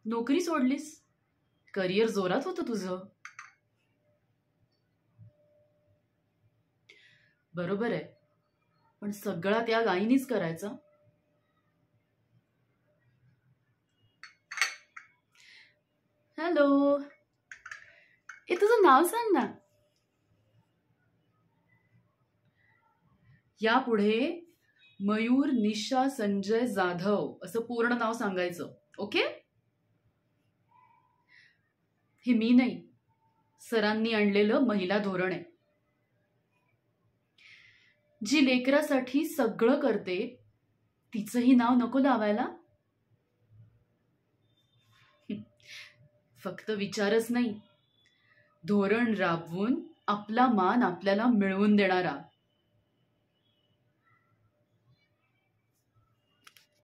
नोकरी सोडलीस, करिअर जोरात होतं तुझं. बरोबर आहे, पण सगळा त्याग आईनीच करायचा. हॅलो, ए तुझं नाव सांग ना. यापुढे मयूर निशा संजय जाधव असं पूर्ण नाव सांगायचं. ओके? हे मी नाही, सरांनी आणलेलं महिला धोरण आहे. जी लेकरासाठी सगळं करते तिचंही नाव नको लावायला. फक्त विचारच नाही, धोरण राबवून आपला मान आपल्याला मिळवून देणारा.